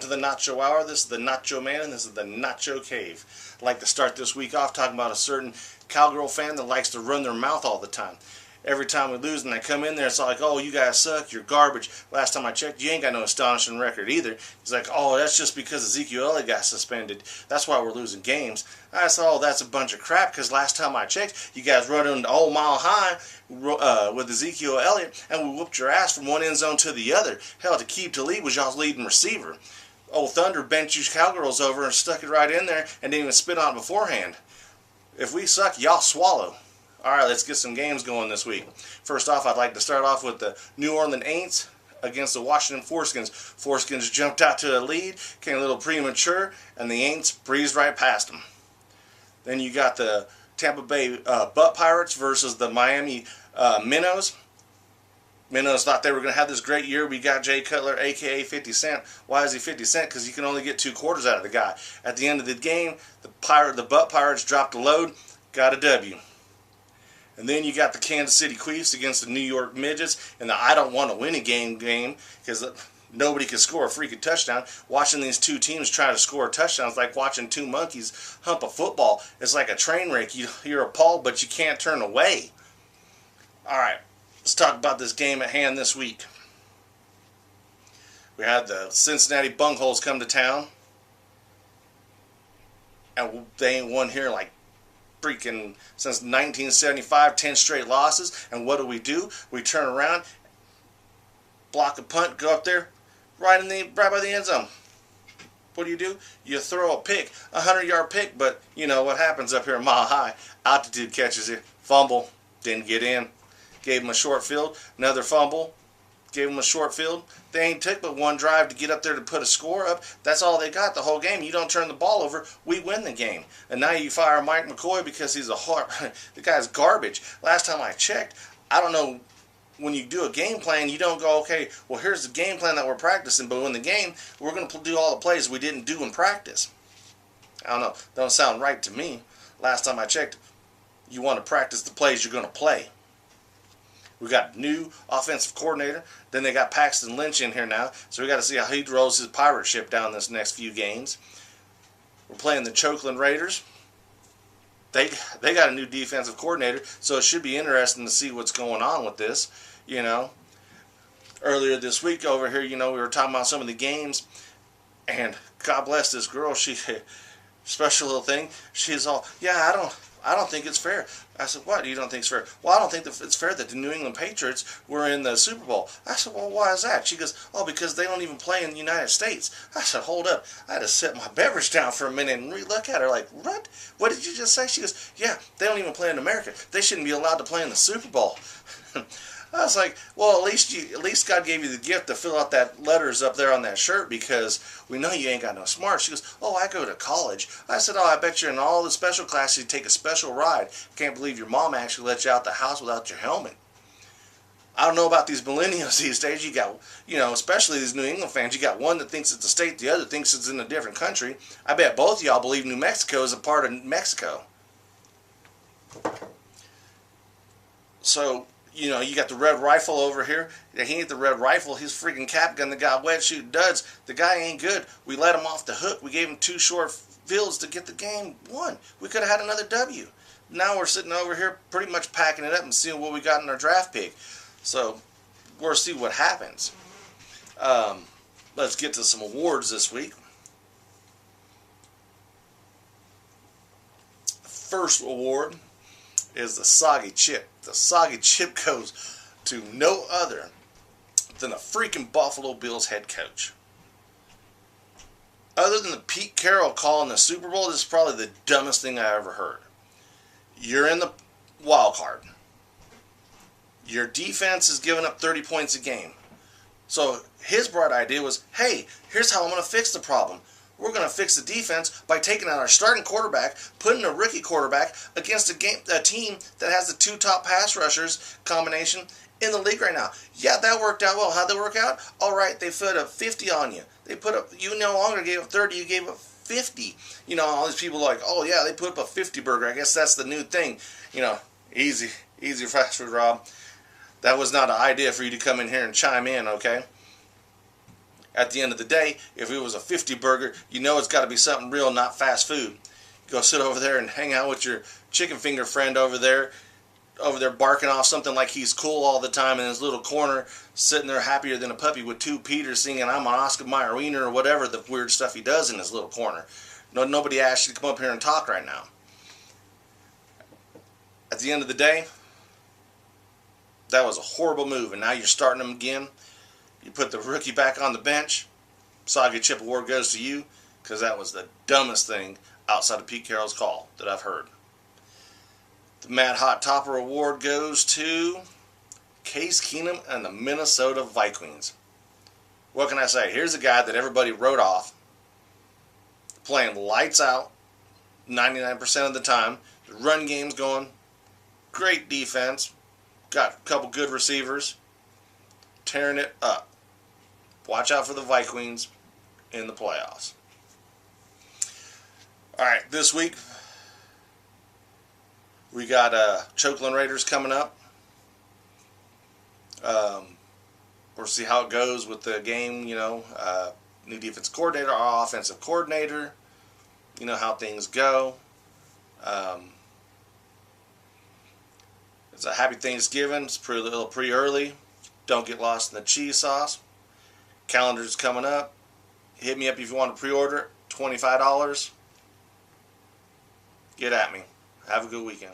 the Nacho Hour. This is the Nacho Man, and this is the Nacho Cave. I'd like to start this week off talking about a certain cowgirl fan that likes to run their mouth all the time. Every time we lose and I come in there, it's like, oh, you guys suck, you're garbage. Last time I checked, you ain't got no astonishing record either. He's like, oh, that's just because Ezekiel Elliott got suspended. That's why we're losing games. I said, oh, that's a bunch of crap, because last time I checked, you guys running the whole mile high with Ezekiel Elliott, and we whooped your ass from one end zone to the other. Hell, Aqib Talib was y'all's leading receiver. Old Thunder bent you cowgirls over and stuck it right in there and didn't even spit on it beforehand. If we suck, y'all swallow. Alright, let's get some games going this week. First off, I'd like to start off with the New Orleans Aints against the Washington Foreskins. Foreskins jumped out to a lead, came a little premature, and the Aints breezed right past them. Then you got the Tampa Bay Butt Pirates versus the Miami Minnows. Minnows thought they were going to have this great year. We got Jay Cutler, a.k.a. 50 Cent. Why is he 50 Cent? Because you can only get 2 quarters out of the guy. At the end of the game, the Butt Pirates dropped a load, got a W. And then you got the Kansas City Chiefs against the New York Midgets in the I don't want to win a game because nobody can score a freaking touchdown. Watching these two teams try to score a touchdown is like watching two monkeys hump a football. It's like a train wreck. You're appalled, but you can't turn away. Alright, let's talk about this game at hand this week. We had the Cincinnati Bungholes come to town, and they ain't won here like freaking since 1975, 10 straight losses. And what do? We turn around, block a punt, go up there, right by the end zone. What do? You throw a pick, a 100-yard pick, but you know what happens up here in Mile High. Altitude catches it, fumble, didn't get in, gave him a short field, another fumble, gave him a short field. They ain't took but one drive to get up there to put a score up. That's all they got the whole game. You don't turn the ball over, we win the game. And now you fire Mike McCoy because he's the guy's garbage. Last time I checked, I don't know, when you do a game plan, you don't go, okay, well, here's the game plan that we're practicing, but in the game, we're going to do all the plays we didn't do in practice. I don't know. Don't sound right to me. Last time I checked, you want to practice the plays you're going to play. We got new offensive coordinator. Then they got Paxton Lynch in here now. So we got to see how he rolls his pirate ship down this next few games. We're playing the Chokeland Raiders. They got a new defensive coordinator, so it should be interesting to see what's going on with this. You know, earlier this week over here, you know, we were talking about some of the games, and God bless this girl. She special little thing. She's all, yeah, I don't think it's fair. I said, what? You don't think it's fair? Well, I don't think it's fair that the New England Patriots were in the Super Bowl. I said, well, why is that? She goes, oh, because they don't even play in the United States. I said, hold up. I had to set my beverage down for a minute and look at her like, what? What did you just say? She goes, yeah, they don't even play in America. They shouldn't be allowed to play in the Super Bowl. I was like, well, at least God gave you the gift to fill out that letters up there on that shirt, because we know you ain't got no smarts. She goes, oh, I go to college. I said, oh, I bet you're in all the special classes. You take a special ride. Can't believe your mom actually let you out the house without your helmet. I don't know about these millennials these days. You got, you know, especially these New England fans. You got one that thinks it's a state, the other thinks it's in a different country. I bet both of y'all believe New Mexico is a part of Mexico. So, you know, you got the Red Rifle over here. He ain't the Red Rifle. He's freaking cap gun that got wet shooting duds. The guy ain't good. We let him off the hook. We gave him 2 short fields to get the game won. We could have had another W. Now we're sitting over here pretty much packing it up and seeing what we got in our draft pick. So we'll see what happens. Let's get to some awards this week. First award is the Soggy Chip. The Soggy Chip goes to no other than the freaking Buffalo Bills head coach. Other than the Pete Carroll call in the Super Bowl, this is probably the dumbest thing I ever heard. You're in the wild card. Your defense is giving up 30 points a game. So his bright idea was, hey, here's how I'm going to fix the problem. We're going to fix the defense by taking out our starting quarterback, putting a rookie quarterback against a team that has the 2 top pass rushers combination in the league right now. Yeah, that worked out well. How'd that work out? All right, they put up 50 on you. You no longer gave up 30, you gave up 50. You know, all these people are like, oh yeah, they put up a 50 burger. I guess that's the new thing. You know, easy fast food, Rob. That was not an idea for you to come in here and chime in, okay? at the end of the day, if it was a 50 burger, you know it's got to be something real, not fast food. Go sit over there and hang out with your chicken finger friend over there barking off something like he's cool all the time in his little corner, sitting there happier than a puppy with two Peters singing I'm an Oscar Mayer Wiener or whatever the weird stuff he does in his little corner. No, nobody asked you to come up here and talk right now. At the end of the day, that was a horrible move, and now you're starting him again. You put the rookie back on the bench. Soggy Chip Award goes to you, because that was the dumbest thing outside of Pete Carroll's call that I've heard. The Mad Hot Topper Award goes to Case Keenum and the Minnesota Vikings. What can I say? Here's a guy that everybody wrote off, playing lights out 99% of the time. The run game's going. Great defense. Got a couple good receivers. Tearing it up. Watch out for the Vikings in the playoffs. Alright, this week we got Chokeland Raiders coming up. We'll see how it goes with the game, new defensive coordinator, our offensive coordinator. You know how things go. It's a happy Thanksgiving. It's a little pretty early. Don't get lost in the cheese sauce. Calendar's coming up. Hit me up if you want to pre-order. $25. Get at me. Have a good weekend.